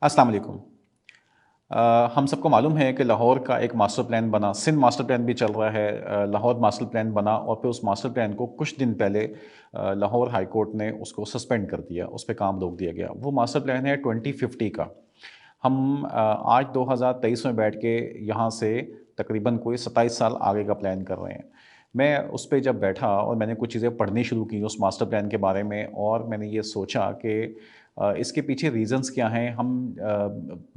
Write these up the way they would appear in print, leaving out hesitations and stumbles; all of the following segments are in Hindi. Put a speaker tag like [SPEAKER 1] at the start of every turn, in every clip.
[SPEAKER 1] अस्सलाम वालेकुम। हम सबको मालूम है कि लाहौर का एक मास्टर प्लान बना, सिंध मास्टर प्लान भी चल रहा है। लाहौर मास्टर प्लान बना और फिर उस मास्टर प्लान को कुछ दिन पहले लाहौर हाई कोर्ट ने उसको सस्पेंड कर दिया, उस पे काम रोक दिया गया। वो मास्टर प्लान है 2050 का। हम आज 2023 में बैठ के यहाँ से तकरीबन कोई 27 साल आगे का प्लान कर रहे हैं। मैं उस पे जब बैठा और मैंने कुछ चीज़ें पढ़नी शुरू की उस मास्टर प्लान के बारे में, और मैंने ये सोचा कि इसके पीछे रीज़न्स क्या हैं।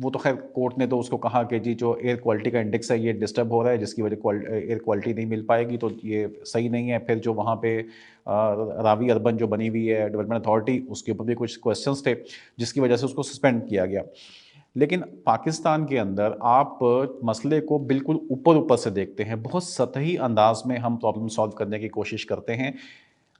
[SPEAKER 1] वो तो खैर कोर्ट ने तो उसको कहा कि जी जो एयर क्वालिटी का इंडेक्स है ये डिस्टर्ब हो रहा है, जिसकी वजह एयर क्वालिटी नहीं मिल पाएगी, तो ये सही नहीं है। फिर जो वहाँ पे रावी अर्बन जो बनी हुई है डेवलपमेंट अथॉरिटी, उसके ऊपर भी कुछ क्वेश्चंस थे जिसकी वजह से उसको सस्पेंड किया गया। लेकिन पाकिस्तान के अंदर आप मसले को बिल्कुल ऊपर ऊपर से देखते हैं, बहुत सतही अंदाज में हम प्रॉब्लम सॉल्व करने की कोशिश करते हैं।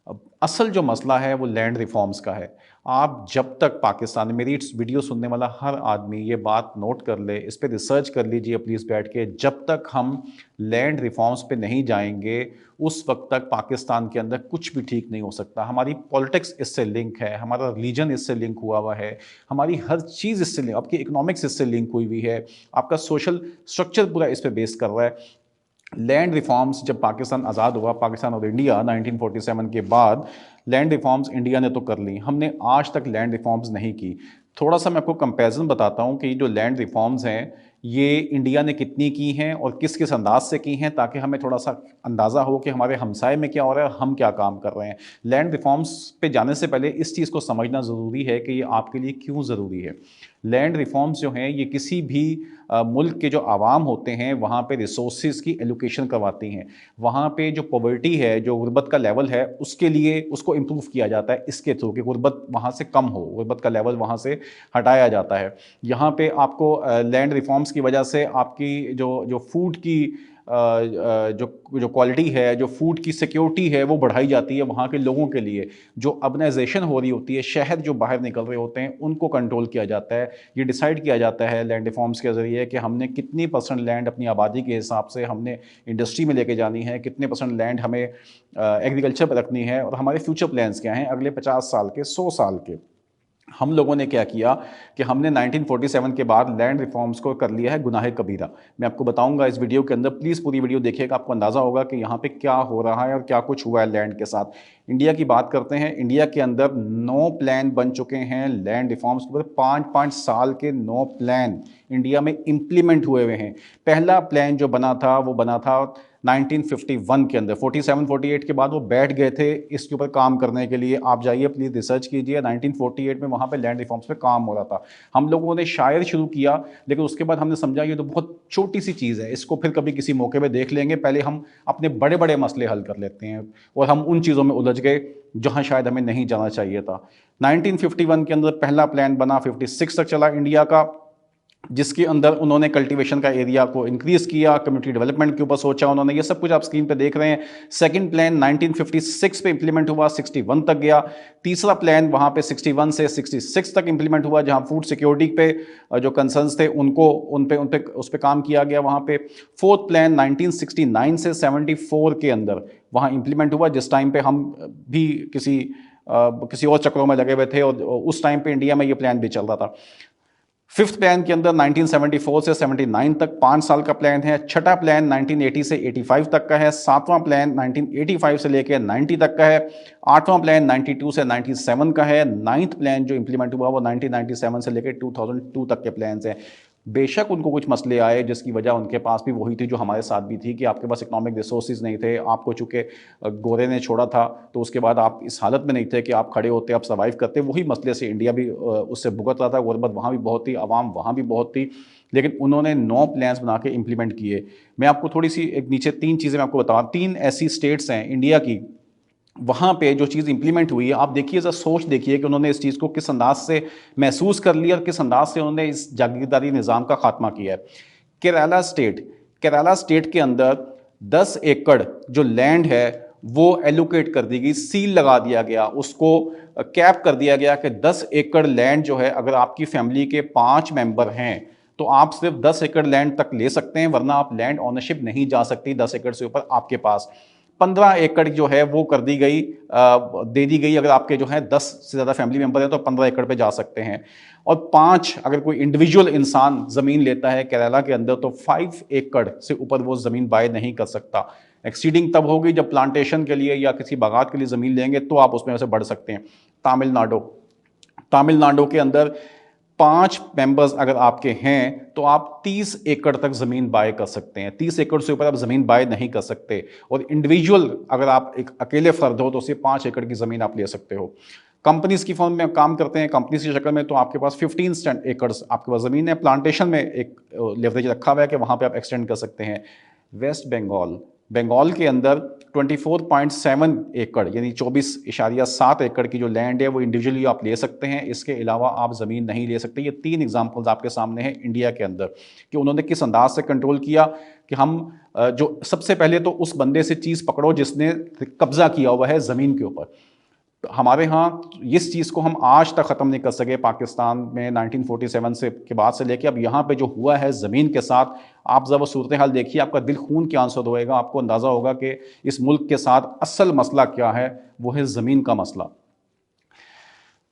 [SPEAKER 1] अब असल जो मसला है वो लैंड रिफॉर्म्स का है। आप जब तक पाकिस्तान में, मेरी इस वीडियो सुनने वाला हर आदमी ये बात नोट कर ले, इस पे रिसर्च कर लीजिए प्लीज़ बैठ के, जब तक हम लैंड रिफॉर्म्स पे नहीं जाएंगे उस वक्त तक पाकिस्तान के अंदर कुछ भी ठीक नहीं हो सकता। हमारी पॉलिटिक्स इससे लिंक है, हमारा रिलीजन इससे लिंक हुआ हुआ है, हमारी हर चीज़ इससे लिंक, आपकी इकोनॉमिक्स इससे लिंक हुई हुई है, आपका सोशल स्ट्रक्चर पूरा इस पर बेस कर रहा है। लैंड रिफॉर्म्स जब पाकिस्तान आज़ाद हुआ, पाकिस्तान और इंडिया 1947 के बाद, लैंड रिफॉर्म्स इंडिया ने तो कर ली, हमने आज तक लैंड रिफॉर्म्स नहीं की। थोड़ा सा मैं आपको कंपैरिजन बताता हूँ कि ये जो लैंड रिफॉर्म्स हैं ये इंडिया ने कितनी की हैं और किस किस अंदाज से की हैं, ताकि हमें थोड़ा सा अंदाज़ा हो कि हमारे हमसाए में क्या हो रहा है और हम क्या काम कर रहे हैं। लैंड रिफॉर्म्स पे जाने से पहले इस चीज़ को समझना ज़रूरी है कि ये आपके लिए क्यों ज़रूरी है। लैंड रिफॉर्म्स जो हैं ये किसी भी मुल्क के जो आवाम होते हैं वहाँ पे रिसोर्सेज की एलोकेशन करवाती हैं। वहाँ पे जो पॉवर्टी है, जो गुर्बत का लेवल है, उसके लिए उसको इम्प्रूव किया जाता है इसके थ्रू कि गुर्बत वहाँ से कम हो, गुर्बत का लेवल वहाँ से हटाया जाता है। यहाँ पे आपको लैंड रिफॉर्म्स की वजह से आपकी जो जो फूड की जो जो क्वालिटी है, जो फूड की सिक्योरिटी है वो बढ़ाई जाती है वहाँ के लोगों के लिए। जो अर्बनाइजेशन हो रही होती है, शहर जो बाहर निकल रहे होते हैं उनको कंट्रोल किया जाता है। ये डिसाइड किया जाता है लैंड रिफॉर्म्स के ज़रिए कि हमने कितनी परसेंट लैंड अपनी आबादी के हिसाब से हमने इंडस्ट्री में लेके जानी है, कितने परसेंट लैंड हमें एग्रीकल्चर पर रखनी है, और हमारे फ्यूचर प्लान्स क्या हैं अगले 50 साल के, 100 साल के। हम लोगों ने क्या किया कि हमने 1947 के बाद लैंड रिफॉर्म्स को कर लिया है गुनाह कबीरा। मैं आपको बताऊंगा इस वीडियो के अंदर, प्लीज़ पूरी वीडियो देखिएगा, आपको अंदाज़ा होगा कि यहाँ पे क्या हो रहा है और क्या कुछ हुआ है लैंड के साथ। इंडिया की बात करते हैं, इंडिया के अंदर 9 प्लान बन चुके हैं लैंड रिफॉर्म्स के ऊपर। 5-5 साल के 9 प्लान इंडिया में इम्प्लीमेंट हुए हुए हैं। पहला प्लान जो बना था वो बना था 1951 के अंदर, 47-48 के बाद वो बैठ गए थे इसके ऊपर काम करने के लिए। आप जाइए प्लीज़ रिसर्च कीजिए, 1948 में वहाँ पे लैंड रिफॉर्म्स पे काम हो रहा था। हम लोगों ने शायद शुरू किया, लेकिन उसके बाद हमने समझा ये तो बहुत छोटी सी चीज़ है, इसको फिर कभी किसी मौके पे देख लेंगे, पहले हम अपने बड़े बड़े मसले हल कर लेते हैं। और हम उन चीज़ों में उलझ गए जहाँ शायद हमें नहीं जाना चाहिए था। 1951 के अंदर पहला प्लान बना, 56 तक चला इंडिया का, जिसके अंदर उन्होंने कल्टीवेशन का एरिया को इंक्रीज किया, कम्युनिटी डेवलपमेंट के ऊपर सोचा उन्होंने, ये सब कुछ आप स्क्रीन पे देख रहे हैं। सेकंड प्लान 1956 पे इंप्लीमेंट हुआ, 61 तक गया। तीसरा प्लान वहाँ पे 61 से 66 तक इंप्लीमेंट हुआ, जहाँ फूड सिक्योरिटी पे जो कंसर्न्स थे उनको उन पे उस पर काम किया गया वहाँ पे। फोर्थ प्लान 1969 से 74 के अंदर वहाँ इंप्लीमेंट हुआ, जिस टाइम पे हम भी किसी और चक्रों में लगे हुए थे, और उस टाइम पे इंडिया में ये प्लान भी चल रहा था। फिफ्थ प्लान के अंदर 1974 से 79 तक 5 साल का प्लान है। छठा प्लान 1980 से 85 तक का है। सातवां प्लान 1985 से लेकर 90 तक का है। आठवां प्लान 92 से 97 का है। नाइन्थ प्लान जो इंप्लीमेंट हुआ वो 1997 से लेकर 2002 तक के प्लान हैं। बेशक उनको कुछ मसले आए जिसकी वजह उनके पास भी वही थी जो हमारे साथ भी थी, कि आपके पास इकोनॉमिक रिसोर्सेज नहीं थे, आपको चूंकि गोरे ने छोड़ा था तो उसके बाद आप इस हालत में नहीं थे कि आप खड़े होते, आप सर्वाइव करते। वही मसले से इंडिया भी उससे भुगत रहा था, गुरबत वहाँ भी बहुत थी, आवाम वहाँ भी बहुत थी, लेकिन उन्होंने 9 प्लान्स बना के इंप्लीमेंट किए। मैं आपको थोड़ी सी एक नीचे 3 चीज़ें मैं आपको बताऊँ। 3 ऐसी स्टेट्स हैं इंडिया की वहाँ पे जो चीज़ इंप्लीमेंट हुई है, आप देखिए, ज़रा सोच देखिए कि उन्होंने इस चीज़ को किस अंदाज से महसूस कर लिया और किस अंदाज से उन्होंने इस जागीरदारी निज़ाम का खात्मा किया है। केरला स्टेट, केरला स्टेट के अंदर 10 एकड़ जो लैंड है वो एलोकेट कर दी गई, सील लगा दिया गया, उसको कैप कर दिया गया कि 10 एकड़ लैंड जो है, अगर आपकी फैमिली के 5 मेंबर हैं तो आप सिर्फ 10 एकड़ लैंड तक ले सकते हैं, वरना आप लैंड ओनरशिप नहीं जा सकती 10 एकड़ से ऊपर आपके पास। 15 एकड़ जो है वो कर दी गई, दे दी गई। अगर आपके जो है 10 से ज़्यादा फैमिली मेंबर हैं तो 15 एकड़ पे जा सकते हैं। और 5 अगर कोई इंडिविजुअल इंसान ज़मीन लेता है केरला के अंदर तो 5 एकड़ से ऊपर वो ज़मीन बाय नहीं कर सकता। एक्सीडिंग तब होगी जब प्लांटेशन के लिए या किसी बागात के लिए ज़मीन लेंगे तो आप उसमें से बढ़ सकते हैं। तमिलनाडु तमिलनाडु के अंदर 5 मेंबर्स अगर आपके हैं तो आप 30 एकड़ तक ज़मीन बाय कर सकते हैं। 30 एकड़ से ऊपर आप ज़मीन बाय नहीं कर सकते। और इंडिविजुअल अगर आप एक अकेले फ़र्द हो तो सिर्फ 5 एकड़ की ज़मीन आप ले सकते हो। कंपनीज की फॉर्म में काम करते हैं, कंपनीज की शक्ल में, तो आपके पास 15 एकड़ आपके पास ज़मीन है। प्लांटेशन में एक लेवरेज रखा हुआ है कि वहाँ पे आप एक्सटेंड कर सकते हैं। वेस्ट बंगाल बंगाल के अंदर 24.7 एकड़ यानी 24.7 एकड़ की जो लैंड है वो इंडिविजुअली आप ले सकते हैं। इसके अलावा आप ज़मीन नहीं ले सकते। ये 3 एग्जांपल्स आपके सामने हैं इंडिया के अंदर कि उन्होंने किस अंदाज से कंट्रोल किया कि हम जो सबसे पहले तो उस बंदे से चीज़ पकड़ो जिसने कब्जा किया हुआ है ज़मीन के ऊपर। तो हमारे यहाँ इस चीज़ को हम आज तक ख़त्म नहीं कर सके। पाकिस्तान में 1947 से के बाद से लेके अब यहाँ पे जो हुआ है ज़मीन के साथ, आप जब वो सूरत हाल देखिए आपका दिल खून के आंसू होएगा। आपको अंदाज़ा होगा कि इस मुल्क के साथ असल मसला क्या है, वो है ज़मीन का मसला।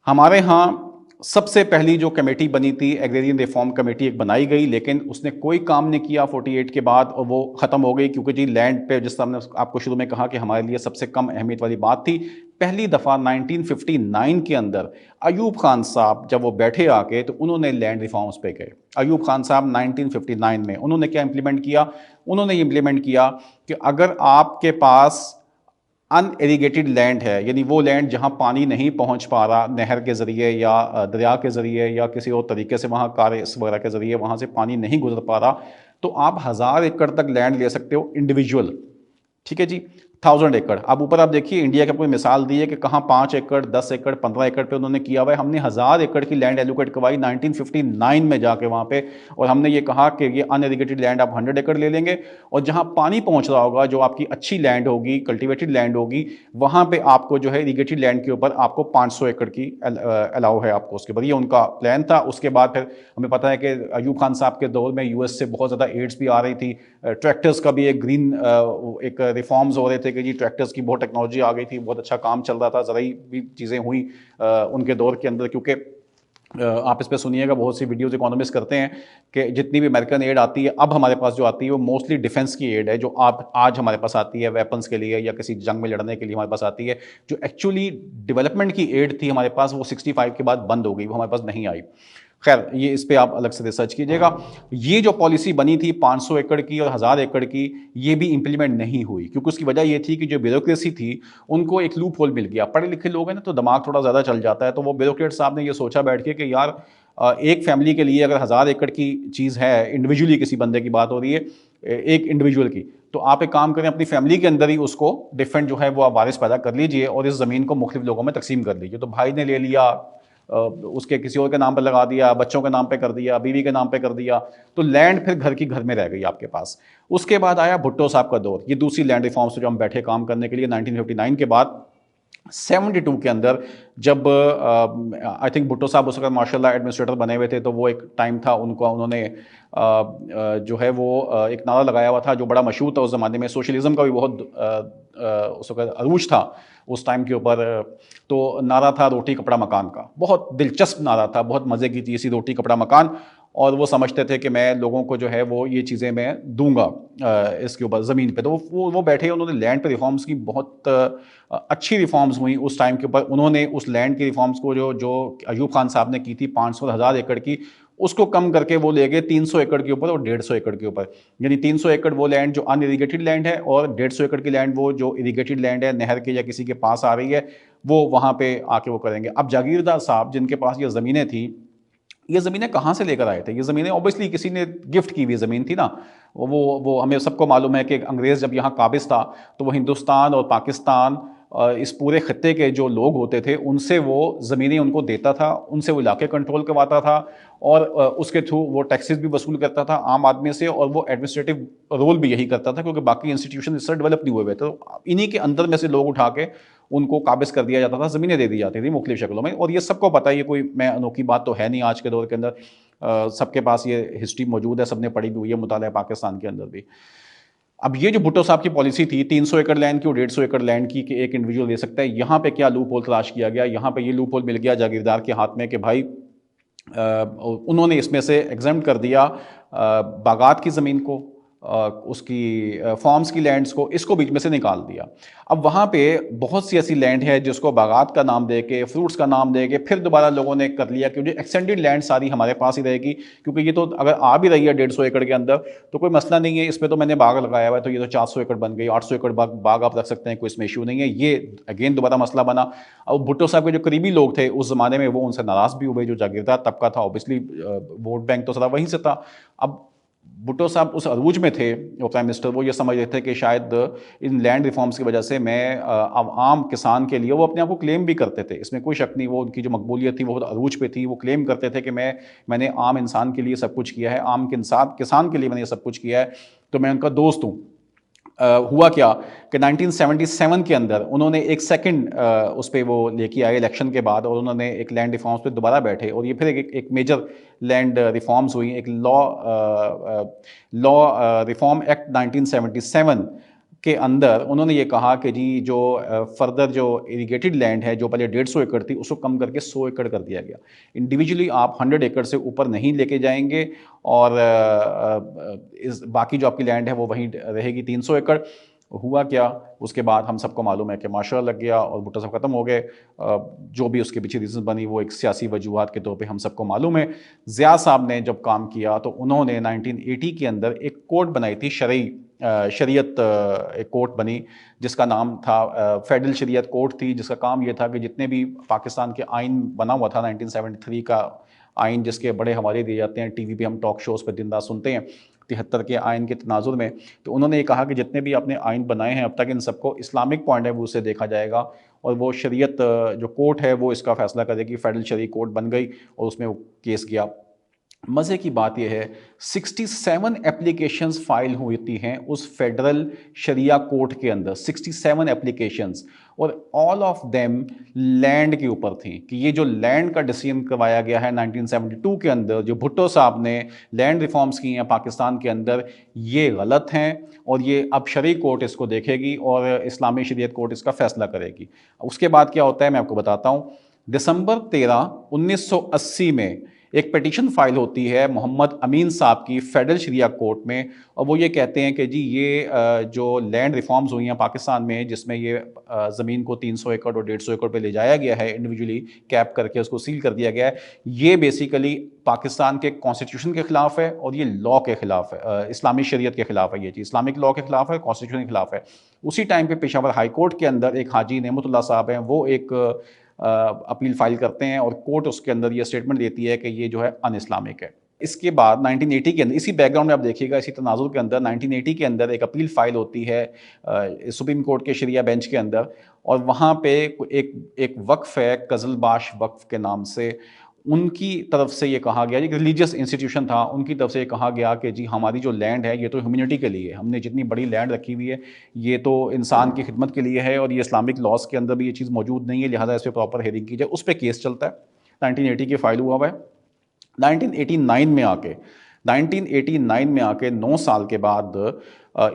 [SPEAKER 1] हमारे यहाँ सबसे पहली जो कमेटी बनी थी एग्रेरियन रिफॉर्म कमेटी एक बनाई गई, लेकिन उसने कोई काम नहीं किया 48 के बाद और वो ख़त्म हो गई क्योंकि जी लैंड पे, जिस तरह हमने आपको शुरू में कहा कि हमारे लिए सबसे कम अहमियत वाली बात थी। पहली दफ़ा 1959 के अंदर अयूब खान साहब जब वो बैठे आके तो उन्होंने लैंड रिफॉर्म्स पे गए। अयूब खान साहब 1959 में उन्होंने क्या इंप्लीमेंट किया? उन्होंने इंप्लीमेंट किया कि अगर आपके पास अनइरिगेटेड लैंड है, यानी वो लैंड जहां पानी नहीं पहुंच पा रहा नहर के ज़रिए या दरिया के ज़रिए या किसी और तरीके से, वहां कार्य वगैरह के ज़रिए वहां से पानी नहीं गुजर पा रहा, तो आप 1000 एकड़ तक लैंड ले सकते हो इंडिविजुअल। ठीक है जी, 1000 एकड़। अब ऊपर आप देखिए इंडिया की कोई मिसाल दी है कि कहाँ 5 एकड़ 10 एकड़ 15 एकड़ पे उन्होंने किया हुआ है। हमने 1000 एकड़ की लैंड एलोकेट करवाई 1959 में जाके वहाँ पे, और हमने ये कहा कि ये अनइरिगेटेड लैंड आप 100 एकड़ ले लेंगे और जहाँ पानी पहुँच रहा होगा, जो आपकी अच्छी लैंड होगी, कल्टिवेटेड लैंड होगी, वहाँ पे आपको जो है इरिगेटेड लैंड के ऊपर आपको 500 एकड़ की अलाउ है आपको उसके बाद। ये उनका प्लान था। उसके बाद फिर हमें पता है कि अयूब खान साहब के दौर में यूएस से बहुत ज़्यादा एड्स भी आ रही थी। ट्रैक्टर्स का भी एक ग्रीन एक रिफॉर्म्स हो रहे थे कि जी ट्रैक्टर्स की बहुत टेक्नोलॉजी आ गई थी, बहुत अच्छा काम चल रहा था, ज़राई भी चीज़ें हुई उनके दौर के अंदर। क्योंकि आप इस पे सुनिएगा, बहुत सी वीडियोस इकोनॉमिस्ट करते हैं कि जितनी भी अमेरिकन एड आती है अब हमारे पास जो आती है वो मोस्टली डिफेंस की एड है, जो आप आज हमारे पास आती है वेपन्स के लिए या किसी जंग में लड़ने के लिए हमारे पास आती है। जो एक्चुअली डेवलपमेंट की एड थी हमारे पास वो 65 के बाद बंद हो गई, वो हमारे पास नहीं आई। खैर, ये इस पे आप अलग से रिसर्च कीजिएगा। ये जो पॉलिसी बनी थी 500 एकड़ की और 1000 एकड़ की, ये भी इंप्लीमेंट नहीं हुई क्योंकि उसकी वजह ये थी कि जो ब्यूरोक्रेसी थी उनको एक लूप होल मिल गया। पढ़े लिखे लोग हैं ना तो दिमाग थोड़ा ज़्यादा चल जाता है, तो वो ब्यूरोक्रेट साहब ने ये सोचा बैठ के कि यार एक फैमिली के लिए अगर 1000 एकड़ की चीज़ है, इंडिविजुअली किसी बंदे की बात हो रही है, एक इंडिविजुअल की, तो आप एक काम करें अपनी फैमिली के अंदर ही उसको डिफरेंट जो है वो आप वारिस पैदा कर लीजिए और इस ज़मीन को मुख्तलिफ लोगों में तकसीम कर लीजिए। तो भाई ने ले लिया, उसके किसी और के नाम पर लगा दिया, बच्चों के नाम पे कर दिया, बीवी के नाम पे कर दिया, तो लैंड फिर घर की घर में रह गई आपके पास। उसके बाद आया भुट्टो साहब का दौर। ये दूसरी लैंड रिफॉर्म्स जो हम बैठे काम करने के लिए 1959 के बाद 72 के अंदर, जब आई थिंक भुट्टो साहब उस वक्त माशाल्लाह एडमिनिस्ट्रेटर बने हुए थे, तो वो एक टाइम था उनको, उन्होंने जो है वो एक नारा लगाया हुआ था जो बड़ा मशहूर था उस ज़माने में। सोशलिज्म का भी बहुत उस वक्त अरूज था उस टाइम के ऊपर। तो नारा था रोटी कपड़ा मकान का। बहुत दिलचस्प नारा था, बहुत मज़े की चीज़ थी रोटी कपड़ा मकान। और वो समझते थे कि मैं लोगों को जो है वो ये चीज़ें मैं दूंगा इसके ऊपर ज़मीन पे। तो वो बैठे, उन्होंने लैंड पे रिफॉर्म्स की, बहुत अच्छी रिफॉर्म्स हुई उस टाइम के ऊपर। उन्होंने उस लैंड की रिफॉर्म्स को जो जो अयूब खान साहब ने की थी 500,000 एकड़ की, उसको कम करके वो ले गए 300 एकड़ के ऊपर और 150 एकड़ के ऊपर। यानी 300 एकड़ वो लैंड जो अनइरिगेटेड लैंड है और 150 एकड़ की लैंड वो जो इरिगेटेड लैंड है, नहर के या किसी के पास आ रही है, वो वहाँ पे आके वो करेंगे। अब जागीरदार साहब जिनके पास ये ज़मीनें थी, ये ज़मीनें कहाँ से लेकर आए थे? ये ज़मीनें ऑब्वियसली किसी ने गिफ्ट की हुई ज़मीन थी ना। वो हमें सबको मालूम है कि अंग्रेज़ जब यहाँ काबिज़ था तो वो हिंदुस्तान और पाकिस्तान, इस पूरे खत्ते के जो लोग होते थे उनसे वो ज़मीनें उनको देता था, उनसे वो इलाके कंट्रोल करवाता था और उसके थ्रू वो टैक्सेस भी वसूल करता था आम आदमी से, और वो एडमिनिस्ट्रेटिव रोल भी यही करता था क्योंकि बाकी इंस्टीट्यूशन इससे डेवलप नहीं हुए हुए। तो इन्हीं के अंदर में से लोग उठा के उनको काबिज़ कर दिया जाता था, ज़मीनें दे दी जाती थी मुख्तलिफ शक्लों में। और ये सबको पता है, ये कोई मैं अनोखी बात तो है नहीं आज के दौर के अंदर। सबके पास ये हिस्ट्री मौजूद है, सबने पढ़ी भी हुई है, मुताला पाकिस्तान के अंदर भी। अब ये जो भुट्टो साहब की पॉलिसी थी 300 एकड़ लैंड की और 150 एकड़ लैंड की कि एक इंडिविजुअल ले सकता है, यहाँ पे क्या लूप होल तलाश किया गया, यहाँ पे ये लूप होल मिल गया जागीरदार के हाथ में कि भाई उन्होंने इसमें से एग्जाम्प्ट कर दिया बागात की ज़मीन को, उसकी फार्म्स की लैंड्स को, इसको बीच में से निकाल दिया। अब वहाँ पे बहुत सी ऐसी लैंड है जिसको बागात का नाम दे के, फ्रूट्स का नाम दे के फिर दोबारा लोगों ने कर लिया कि जो एक्सटेंडेड लैंड सारी हमारे पास ही रहेगी, क्योंकि ये तो अगर आ भी रही है 150 एकड़ के अंदर तो कोई मसला नहीं है, इसमें तो मैंने बाग लगाया हुआ है तो ये तो 400 एकड़ बन गई, 800 एकड़ बाग आप रख सकते हैं, कोई इसमें इशू नहीं है। ये अगेन दोबारा मसला बना। अब भुट्टो साहब के जो करीबी लोग थे उस जमाने में वो उनसे नाराज भी हुए, जो जागीरदार तबका था, ऑब्वियसली वोट बैंक तो सारा वहीं से था। अब भुट्टो साहब उस अरूज में थे, वो प्राइम मिनिस्टर, वो ये समझ रहे थे कि शायद इन लैंड रिफॉर्म्स की वजह से मैं अब आम किसान के लिए, वो अपने आप को क्लेम भी करते थे, इसमें कोई शक नहीं, वो उनकी जो मकबूलियत थी वो अरूज पे थी, वो क्लेम करते थे कि मैंने आम इंसान के लिए सब कुछ किया है, आम किसान के लिए मैंने ये सब कुछ किया है, तो मैं उनका दोस्त हूँ। हुआ क्या कि 1977 के अंदर उन्होंने एक सेकंड उस पर वो लेके आए इलेक्शन के बाद, और उन्होंने एक लैंड रिफॉर्म्स पे दोबारा बैठे, और ये फिर एक मेजर लैंड रिफॉर्म्स हुई। एक लॉ रिफॉर्म एक्ट 1977 के अंदर उन्होंने ये कहा कि जी जो फर्दर जो इरिगेटेड लैंड है जो पहले 150 एकड़ थी उसको कम करके 100 एकड़ कर दिया गया। इंडिविजुअली आप 100 एकड़ से ऊपर नहीं लेके जाएंगे, और इस बाकी जो आपकी लैंड है वो वहीं रहेगी 300 एकड़। हुआ क्या, उसके बाद हम सबको मालूम है कि माशरा लग गया और भुट्टो साहब ख़त्म हो गए। जो भी उसके पीछे रीज़न बनी वो एक सियासी वजूहात के तौर पे हम सबको मालूम है। ज़िया साहब ने जब काम किया तो उन्होंने 1980 के अंदर एक कोड बनाई थी, शरीयत एक कोर्ट बनी जिसका नाम था फेडरल शरीयत कोर्ट थी, जिसका काम ये था कि जितने भी पाकिस्तान के आइन बना हुआ था 1973 का आइन, जिसके बड़े हवाले दिए जाते हैं टीवी पे, हम टॉक शोज़ पे दिन रात सुनते हैं 73 के आइन के तनाजुर में, तो उन्होंने ये कहा कि जितने भी आपने आइन बनाए हैं अब तक, इन सबको इस्लामिक पॉइंट ऑफ व्यू से देखा जाएगा, और वो शरीयत जो कोर्ट है वो इसका फैसला करेगी। फेडरल शरी कोर्ट बन गई और उसमें वो केस गया। मज़े की बात यह है 67 एप्लीकेशंस फाइल हुई हैं उस फेडरल शरिया कोर्ट के अंदर, 67 एप्लीकेशंस, और ऑल ऑफ देम लैंड के ऊपर थी कि ये जो लैंड का डिसीजन करवाया गया है 1972 के अंदर, जो भुट्टो साहब ने लैंड रिफॉर्म्स की हैं पाकिस्तान के अंदर, ये गलत हैं, और ये अब शरई कोर्ट इसको देखेगी और इस्लामी शरीयत कोर्ट इसका फैसला करेगी। उसके बाद क्या होता है मैं आपको बताता हूँ। दिसंबर 13, 1980 में एक पिटीशन फाइल होती है मोहम्मद अमीन साहब की फेडरल शरिया कोर्ट में, और वो ये कहते हैं कि जी ये जो लैंड रिफॉर्म्स हुई हैं पाकिस्तान में, जिसमें ये ज़मीन को 300 एकड़ और 150 एकड़ पे ले जाया गया है, इंडिविजुअली कैप करके उसको सील कर दिया गया है, ये बेसिकली पाकिस्तान के कॉन्स्टिट्यूशन के ख़िलाफ़ है और ये लॉ के ख़िलाफ़ है, इस्लामी शरीयत के ख़िलाफ़ है, ये चीज़ इस्लामिक लॉ के ख़िलाफ़ है, कॉन्स्टिट्यूशन के ख़िलाफ़ है। उसी टाइम पे पेशावर हाई कोर्ट के अंदर एक हाजी नेमतुल्लाह साहब हैं, वो एक अपील फाइल करते हैं, और कोर्ट उसके अंदर ये स्टेटमेंट देती है कि ये जो है अन इस्लामिक है। इसके बाद 1980 के अंदर, इसी बैकग्राउंड में आप देखिएगा, इसी तनाजुर के अंदर 1980 के अंदर एक अपील फाइल होती है सुप्रीम कोर्ट के शरिया बेंच के अंदर, और वहाँ पे एक वक्फ है कजलबाश वक्फ के नाम से, उनकी तरफ से ये कहा गया, एक रिलीजियस इंस्टीट्यूशन था, उनकी तरफ से ये कहा गया कि जी हमारी जो लैंड है ये तो ह्यूमैनिटी के लिए है, हमने जितनी बड़ी लैंड रखी हुई है ये तो इंसान की खिदमत के लिए है, और ये इस्लामिक लॉज के अंदर भी ये चीज़ मौजूद नहीं है, लिहाजा इस पर प्रॉपर हेयरिंग की जाए। उस पर केस चलता है, 1980 के फाइल हुआ हुआ है। 1989 में आके 9 साल के बाद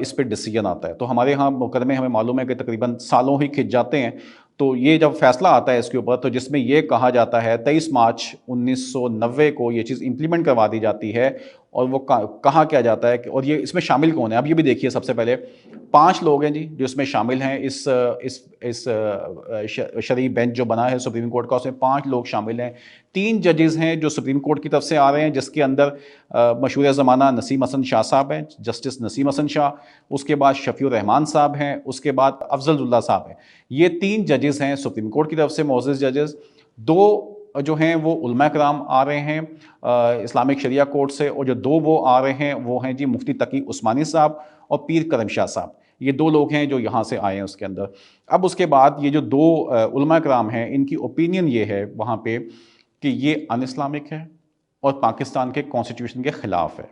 [SPEAKER 1] इस पर डिसीजन आता है। तो हमारे यहाँ मुकदमे हमें मालूम है कि तकरीबन सालों ही खिंच जाते हैं। तो ये जब फैसला आता है इसके ऊपर, तो जिसमें ये कहा जाता है 23 मार्च 1990 को ये चीज़ इंप्लीमेंट करवा दी जाती है, और वो कहा क्या जाता है कि, और ये इसमें शामिल कौन है, अब ये भी देखिए, सबसे पहले 5 लोग हैं जी जो इसमें शामिल हैं, इस शरई बेंच जो बना है सुप्रीम कोर्ट का, उसमें 5 लोग शामिल हैं। 3 जजेस हैं जो सुप्रीम कोर्ट की तरफ से आ रहे हैं, जिसके अंदर मशहूर ज़माना नसीम हसन शाह साहब हैं, जस्टिस नसीम हसन शाह, उसके बाद शफीउर रहमान साहब हैं, उसके बाद अफजलुल्लाह साहब हैं। ये 3 जजेस हैं सुप्रीम कोर्ट की तरफ से, मोअज़्ज़ज़ जजेस। 2 जो हैं वो उलमा कराम आ रहे हैं इस्लामिक शरिया कोर्ट से, और जो 2 वो आ रहे हैं वो हैं जी मुफ्ती तकी उस्मानी साहब और पीर करम शाह साहब। ये 2 लोग हैं जो यहाँ से आए हैं उसके अंदर। अब उसके बाद ये जो 2 उलमा कराम हैं, इनकी ओपिनियन ये है वहाँ पे कि ये अन इस्लामिक है और पाकिस्तान के कॉन्स्टिट्यूशन के ख़िलाफ़ है।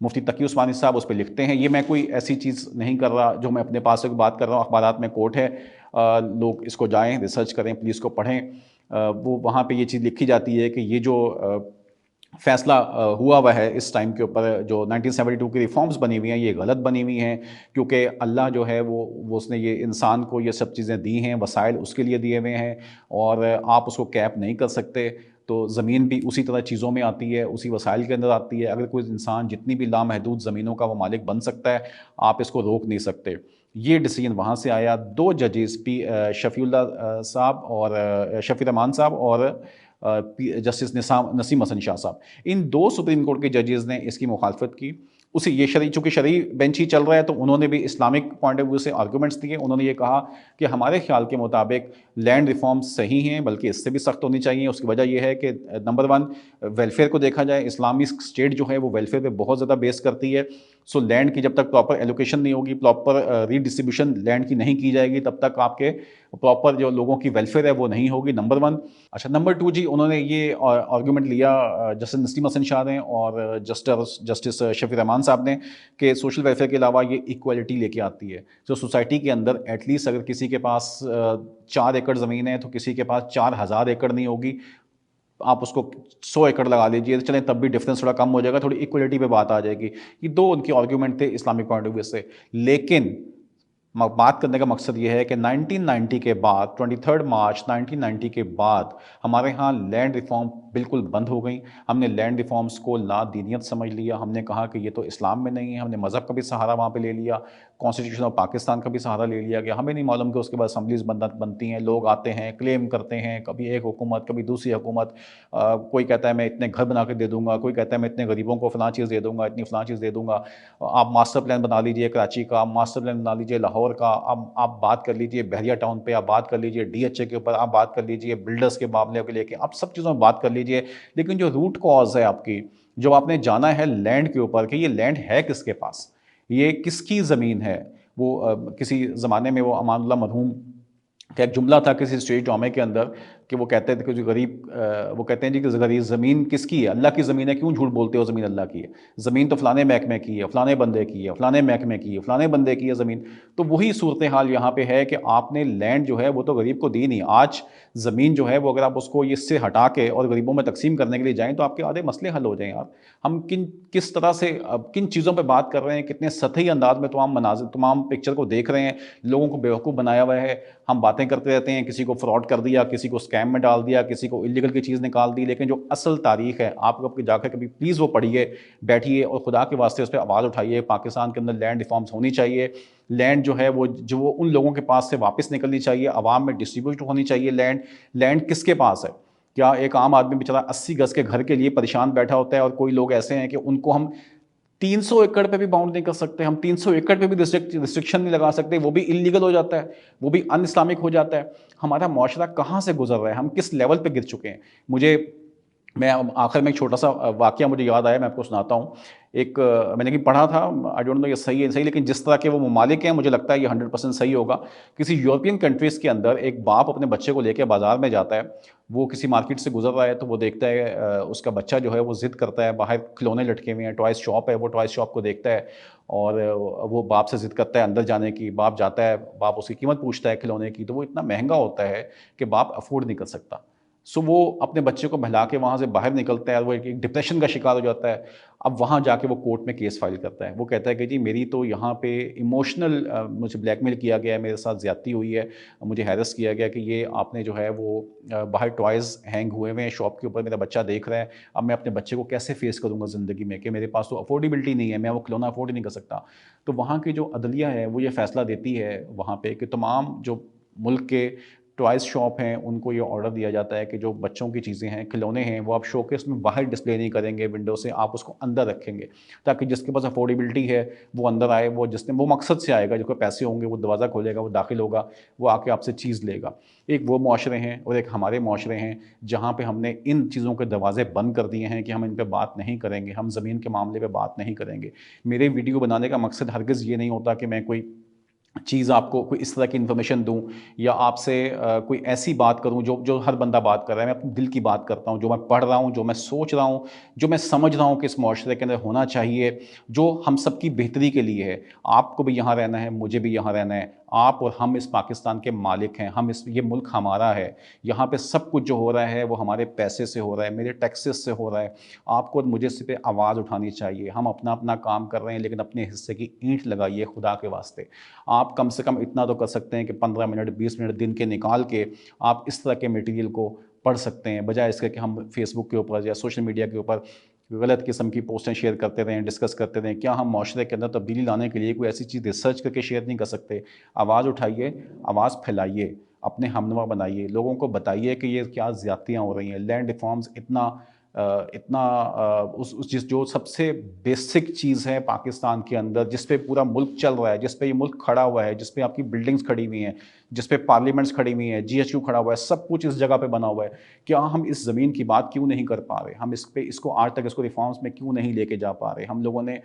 [SPEAKER 1] मुफ्ती तकी उस्मानी साहब उस पर लिखते हैं, ये मैं कोई ऐसी चीज़ नहीं कर रहा जो मैं अपने पास से बात कर रहा हूँ, अखबारात में कोट है, लोग इसको जाएँ, रिसर्च करें, प्लीज़ को पढ़ें। वो वहाँ पे ये चीज़ लिखी जाती है कि ये जो फैसला हुआ हुआ है इस टाइम के ऊपर। जो 1972 की रिफॉर्म्स बनी हुई हैं ये गलत बनी हुई हैं, क्योंकि अल्लाह जो है वो उसने ये इंसान को ये सब चीज़ें दी हैं, वसाइल उसके लिए दिए हुए हैं, और आप उसको कैप नहीं कर सकते। तो ज़मीन भी उसी तरह चीज़ों में आती है, उसी वसाइल के अंदर आती है। अगर कोई इंसान जितनी भी लामहदूद ज़मीनों का वो मालिक बन सकता है, आप इसको रोक नहीं सकते। ये डिसीजन वहाँ से आया। 2 जजेस शफ़ीउल्लाह साहब और शफ़ी रहमान साहब और जस्टिस नसीम हसन शाह साहब, इन 2 सुप्रीम कोर्ट के जजेस ने इसकी मुखालफत की। उसी ये चूँकि शरई बेंच ही चल रहा है, तो उन्होंने भी इस्लामिक पॉइंट ऑफ व्यू से आर्गूमेंट्स दिए। उन्होंने ये कहा कि हमारे ख्याल के मुताबिक लैंड रिफॉर्म्स सही हैं, बल्कि इससे भी सख्त होनी चाहिए। उसकी वजह ये है कि नंबर 1, वेलफेयर को देखा जाए, इस्लामिक स्टेट जो है वो वेलफेयर पे बहुत ज़्यादा बेस करती है। सो लैंड की जब तक प्रॉपर एलोकेशन नहीं होगी, प्रॉपर रीडिस्ट्रीब्यूशन लैंड की नहीं की जाएगी, तब तक आपके प्रॉपर जो लोगों की वेलफेयर है वो नहीं होगी, नंबर 1। अच्छा, नंबर 2 जी, उन्होंने ये आर्गूमेंट लिया जस्टिस नसीम हसन शाह ने और जस्टिस शफी रहमान साहब ने, कि सोशल वेलफेयर के अलावा ये इक्वलिटी लेके आती है। जो सोसाइटी के अंदर एटलीस्ट अगर किसी के पास 4 एकड़ ज़मीन है, तो किसी के पास 4000 एकड़ नहीं होगी। आप उसको 100 एकड़ लगा लीजिए, तो चलें तब भी डिफरेंस थोड़ा कम हो जाएगा, थोड़ी इक्वलिटी पे बात आ जाएगी। ये 2 उनके आर्गूमेंट थे इस्लामिक पॉइंट ऑफ व्यू से। लेकिन बात करने का मकसद ये है कि 1990 के बाद, 23 मार्च 1990 के बाद हमारे यहाँ लैंड रिफॉर्म बिल्कुल बंद हो गई। हमने लैंड रिफॉर्म्स को लादीनियत समझ लिया। हमने कहा कि ये तो इस्लाम में नहीं है। हमने मज़हब का भी सहारा वहाँ पे ले लिया, कॉन्स्टिट्यूशन ऑफ पाकिस्तान का भी सहारा ले लिया गया। हमें नहीं मालूम कि उसके बाद असम्बलीज बनती हैं, लोग आते हैं, क्लेम करते हैं, कभी एक हुकूमत, कभी दूसरी हुकूमत। कोई कहता है मैं इतने घर बना के दे दूंगा, कोई कहता है मैं इतने गरीबों को फ़लाँ चीज़ दे दूंगा, इतनी फ़लाँ चीज़ दे दूंगा। आप मास्टर प्लान बना लीजिए कराची का, मास्टर प्लान बना लीजिए लाहौर का, अब आप बात कर लीजिए बहरिया टाउन पे, आप बात कर लीजिए डीएचए के ऊपर, आप बात कर लीजिए बिल्डर्स के मामले को लेके, आप सब चीज़ों में बात कर लीजिए। लेकिन जो रूट कॉज है आपकी, जो आपने जाना है लैंड के ऊपर कि ये लैंड है किसके पास, ये किसकी ज़मीन है। वो किसी ज़माने में वो अमानुल्लाह मरहूम का एक जुमला था किसी स्टेज ड्रामे के अंदर, कि वो कहते थे कि जो गरीब वो कहते हैं जी कि गरीब ज़मीन किसकी है, अल्लाह की ज़मीन है, क्यों झूठ बोलते हो, ज़मीन अल्लाह की है। ज़मीन तो फ़लाने महकमे की है, फ़लाने बंदे की है, फ़लाने महकमे की है, फ़लाने बंदे की है ज़मीन। तो वही सूरत हाल यहाँ पे है कि आपने लैंड जो है वो तो गरीब को दी नहीं। आज ज़मीन जो है वो अगर आप उसको इससे हटा के और गरीबों में तकसीम करने के लिए जाएँ, तो आपके आधे मसले हल हो जाएँ यार। हम किस तरह से किन चीज़ों पे बात कर रहे हैं, कितने सतही अंदाज में तमाम पिक्चर को देख रहे हैं, लोगों को बेवकूफ़ बनाया हुआ है। हम बातें करते रहते हैं, किसी को फ्रॉड कर दिया, किसी को स्कैम में डाल दिया, किसी को इलीगल की चीज़ निकाल दी। लेकिन जो असल तारीख है, आप कभी जाकर कभी प्लीज़ वो पढ़िए, बैठिए और खुदा के वास्ते उस पर आवाज़ उठाइए। पाकिस्तान के अंदर लैंड रिफॉर्म्स होनी चाहिए। लैंड जो है वो उन लोगों के पास से वापस निकलनी चाहिए, आवाम में डिस्ट्रीब्यूट होनी चाहिए लैंड। लैंड किसके पास है? क्या एक आम आदमी बेचारा 80 गज़ के घर के लिए परेशान बैठा होता है, और कोई लोग ऐसे हैं कि उनको हम 300 एकड़ पे भी बाउंड नहीं कर सकते, हम 300 एकड़ पे भी रिस्ट्रिक्शन नहीं लगा सकते, वो भी इल्लीगल हो जाता है, वो भी अन इस्लामिक हो जाता है। हमारा मुआशरा कहाँ से गुजर रहा है, हम किस लेवल पे गिर चुके हैं। मुझे मैं आखिर में एक छोटा-सा वाक़या मुझे याद आया, मैं आपको सुनाता हूँ। एक मैंने कहीं पढ़ा था, आई डोंट नो ये सही है सही, लेकिन जिस तरह के वो ममालिक हैं, मुझे लगता है ये 100% सही होगा। किसी यूरोपियन कंट्रीज़ के अंदर एक बाप अपने बच्चे को लेके बाज़ार में जाता है। वो किसी मार्केट से गुज़र रहा है, तो वो देखता है उसका बच्चा जो है वो ज़िद करता है, बाहर खिलौने लटके हुए हैं, टॉयज़ शॉप है, वो टॉयज़ शॉप को देखता है और वो बाप से ज़िद करता है अंदर जाने की। बाप जाता है, बाप उसकी कीमत पूछता है खिलौने की, तो वो इतना महँगा होता है कि बाप अफ़ोर्ड नहीं कर सकता। सो वो अपने बच्चे को बहला के वहाँ से बाहर निकलता है, वो एक डिप्रेशन का शिकार हो जाता है। अब वहाँ जाके वो कोर्ट में केस फाइल करता है। वो कहता है कि जी मेरी तो यहाँ पे इमोशनल मुझे ब्लैकमेल किया गया है, मेरे साथ ज़्यादती हुई है, मुझे हैरेस किया गया कि ये आपने जो है वो बाहर टॉयज़ हैंग हुए हुए हैं शॉप के ऊपर, मेरा बच्चा देख रहा है। अब मैं अपने बच्चे को कैसे फ़ेस करूँगा ज़िंदगी में, कि मेरे पास तो अफ़ोर्डेबिलिटी नहीं है, मैं वो खिलौना अफ़ोर्ड ही नहीं कर सकता। तो वहाँ की जो अदलिया है वो ये फ़ैसला देती है वहाँ पे कि तमाम जो मुल्क के टॉयज़ शॉप हैं, उनको ये ऑर्डर दिया जाता है कि जो बच्चों की चीज़ें हैं, खिलौने हैं, वो आप शोकेस में बाहर डिस्प्ले नहीं करेंगे विंडो से, आप उसको अंदर रखेंगे। ताकि जिसके पास अफ़ोर्डेबिलिटी है, वो अंदर आए, वो मकसद से आएगा, जिसके पैसे होंगे, वो दरवाज़ा खोलेगा, वो दाखिल होगा, वो आके आपसे चीज़ लेगा। एक वो मुआशरे हैं और एक हमारे मुआशरे हैं, जहाँ पे हमने इन चीज़ों के दरवाज़े बंद कर दिए हैं कि हम इन पे बात नहीं करेंगे, हम ज़मीन के मामले पे बात नहीं करेंगे। मेरे वीडियो बनाने का मकसद हरगिज़ ये नहीं होता कि मैं कोई चीज़ आपको कोई इस तरह की इन्फॉर्मेशन दूँ, या आपसे कोई ऐसी बात करूँ जो जो हर बंदा बात कर रहा है। मैं अपने दिल की बात करता हूँ, जो मैं पढ़ रहा हूँ, जो मैं सोच रहा हूँ, जो मैं समझ रहा हूँ कि इस मुआशरे के अंदर होना चाहिए, जो हम सबकी बेहतरी के लिए है। आपको भी यहाँ रहना है, मुझे भी यहाँ रहना है, आप और हम इस पाकिस्तान के मालिक हैं, ये मुल्क हमारा है। यहाँ पे सब कुछ जो हो रहा है वो हमारे पैसे से हो रहा है, मेरे टैक्सेस से हो रहा है। आपको और मुझे इस पे आवाज़ उठानी चाहिए। हम अपना अपना काम कर रहे हैं, लेकिन अपने हिस्से की ईंट लगाइए खुदा के वास्ते। आप कम से कम इतना तो कर सकते हैं कि 15 मिनट 20 मिनट दिन के निकाल के आप इस तरह के मटेरियल को पढ़ सकते हैं, बजाय इसके कि हम फेसबुक के ऊपर या सोशल मीडिया के ऊपर गलत किस्म की पोस्टें शेयर करते रहें, डिस्कस करते रहें। क्या हम माशरे के अंदर तब्दीली लाने के लिए कोई ऐसी चीज़ रिसर्च करके शेयर नहीं कर सकते? आवाज़ उठाइए, आवाज़ फैलाइए, अपने हमनवा बनाइए, लोगों को बताइए कि ये क्या ज़्यादतियाँ हो रही हैं। लैंड रिफॉर्म्स उस जिस जो सबसे बेसिक चीज़ है पाकिस्तान के अंदर, जिस पे पूरा मुल्क चल रहा है, जिस पे ये मुल्क खड़ा हुआ है, जिस पे आपकी बिल्डिंग्स खड़ी हुई हैं, जिस पे पार्लियामेंट्स खड़ी हुई हैं, जीएचयू खड़ा हुआ है, सब कुछ इस जगह पे बना हुआ है। क्या हम इस ज़मीन की बात क्यों नहीं कर पा रहे? हम इसको आज तक इसको रिफॉर्म्स में क्यों नहीं लेके जा पा रहे? हम लोगों ने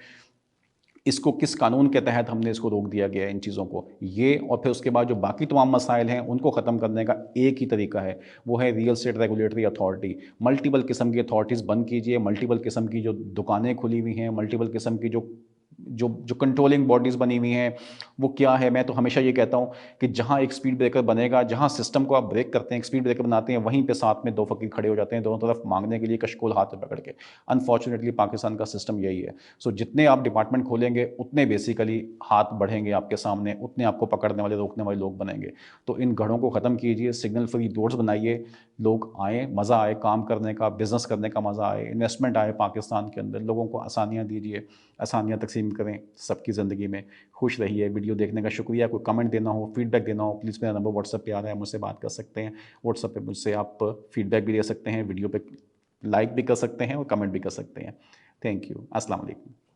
[SPEAKER 1] इसको किस कानून के तहत हमने इसको रोक दिया गया है इन चीज़ों को? ये और फिर उसके बाद जो बाकी तमाम मसाइल हैं, उनको ख़त्म करने का एक ही तरीका है, वो है real estate regulatory authority. Multiple किस्म की अथॉरिटीज़ बंद कीजिए, मल्टीपल किस्म की जो दुकानें खुली हुई हैं, मल्टीपल किस्म की जो जो जो कंट्रोलिंग बॉडीज़ बनी हुई हैं, वो क्या है? मैं तो हमेशा ये कहता हूँ कि जहाँ एक स्पीड ब्रेकर बनेगा, जहाँ सिस्टम को आप ब्रेक करते हैं, एक स्पीड ब्रेकर बनाते हैं, वहीं पे साथ में 2 फ़कीर खड़े हो जाते हैं, दोनों तरफ माँगने के लिए कशकोल हाथ में पकड़ के। अनफॉर्चुनेटली पाकिस्तान का सिस्टम यही है। सो जितने आप डिपार्टमेंट खोलेंगे, उतने बेसिकली हाथ बढ़ेंगे आपके सामने, उतने आपको पकड़ने वाले, रोकने वाले लोग बनेंगे। तो इन गढ़ों को ख़त्म कीजिए, सिग्नल फ्री रोड्स बनाइए, लोग आएँ, मज़ा आए काम करने का, बिज़नेस करने का मज़ा आए, इन्वेस्टमेंट आए पाकिस्तान के अंदर, लोगों को आसानियाँ दीजिए, आसानियाँ तक़सीम करें सबकी ज़िंदगी में। खुश रहिए। वीडियो देखने का शुक्रिया। कोई कमेंट देना हो, फीडबैक देना हो, प्लीज़ मेरा नंबर व्हाट्सएप पे आ रहा है, मुझसे बात कर सकते हैं। व्हाट्सएप पे मुझसे आप फीडबैक भी दे सकते हैं, वीडियो पे लाइक भी कर सकते हैं और कमेंट भी कर सकते हैं। Thank you. अस्सलाम वालेकुम।